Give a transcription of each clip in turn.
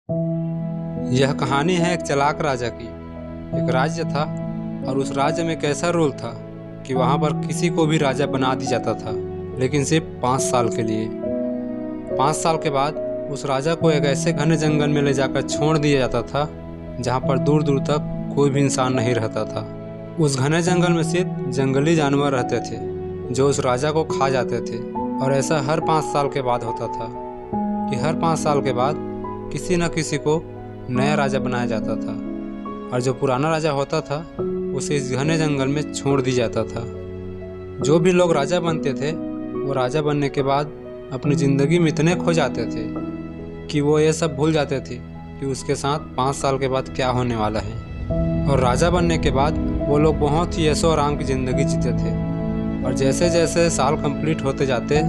यह कहानी है एक चालाक राजा की। एक राज्य था और उस राज्य में एक ऐसा रूल था कि वहाँ पर किसी को भी राजा बना दिया जाता था, लेकिन सिर्फ 5 साल के लिए। 5 साल के बाद उस राजा को एक ऐसे घने जंगल में ले जाकर छोड़ दिया जाता था जहाँ पर दूर दूर तक कोई भी इंसान नहीं रहता था। उस घने जंगल में सिर्फ जंगली जानवर रहते थे जो उस राजा को खा जाते थे। और ऐसा हर 5 साल के बाद होता था कि हर 5 साल के बाद किसी न किसी को नया राजा बनाया जाता था और जो पुराना राजा होता था उसे इस घने जंगल में छोड़ दिया जाता था। जो भी लोग राजा बनते थे वो राजा बनने के बाद अपनी ज़िंदगी में इतने खो जाते थे कि वो ये सब भूल जाते थे कि उसके साथ 5 साल के बाद क्या होने वाला है। और राजा बनने के बाद वो लोग बहुत ही ऐशो आराम की ज़िंदगी जीते थे। और जैसे जैसे साल कंप्लीट होते जाते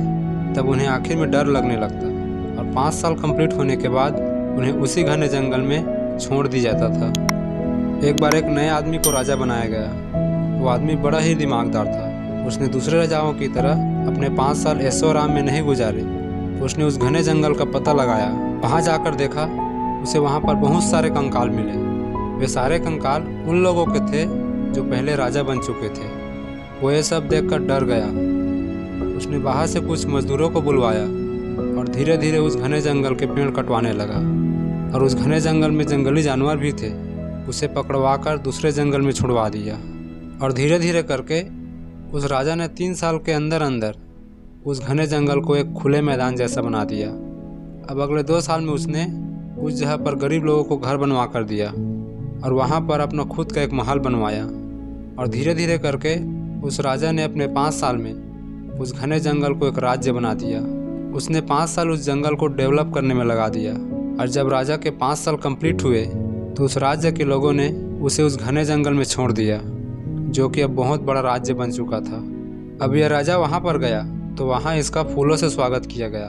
तब उन्हें आखिर में डर लगने लगता और 5 साल कंप्लीट होने के बाद उन्हें उसी घने जंगल में छोड़ दिया जाता था। एक बार एक नए आदमी को राजा बनाया गया। वो आदमी बड़ा ही दिमागदार था। उसने दूसरे राजाओं की तरह अपने 5 साल ऐशो आराम में नहीं गुजारे। तो उसने उस घने जंगल का पता लगाया। वहाँ जाकर देखा उसे वहाँ पर बहुत सारे कंकाल मिले। वे सारे कंकाल उन लोगों के थे जो पहले राजा बन चुके थे। वो ये सब देखकर डर गया। उसने बाहर से कुछ मजदूरों को बुलवाया और धीरे धीरे उस घने जंगल के पेड़ कटवाने लगा। और उस घने जंगल में जंगली जानवर भी थे, उसे पकड़वा कर दूसरे जंगल में छुड़वा दिया। और धीरे धीरे करके उस राजा ने 3 साल के अंदर अंदर उस घने जंगल को एक खुले मैदान जैसा बना दिया। अब अगले 2 साल में उसने उस जगह पर गरीब लोगों को घर बनवा कर दिया और वहाँ पर अपना खुद का एक महल बनवाया। और धीरे धीरे करके उस राजा ने अपने 5 साल में उस घने जंगल को एक राज्य बना दिया। उसने 5 साल उस जंगल को डेवलप करने में लगा दिया। और जब राजा के 5 साल कंप्लीट हुए तो उस राज्य के लोगों ने उसे उस घने जंगल में छोड़ दिया, जो कि अब बहुत बड़ा राज्य बन चुका था। अब यह राजा वहाँ पर गया तो वहाँ इसका फूलों से स्वागत किया गया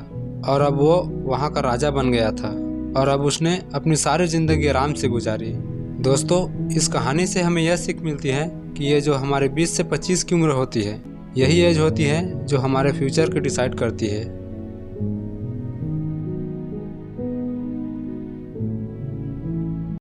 और अब वो वहाँ का राजा बन गया था। और अब उसने अपनी सारी ज़िंदगी आराम से गुजारी। दोस्तों, इस कहानी से हमें यह सीख मिलती है कि ये जो हमारे 20 से 25 की उम्र होती है, यही एज होती है जो हमारे फ्यूचर को डिसाइड करती है।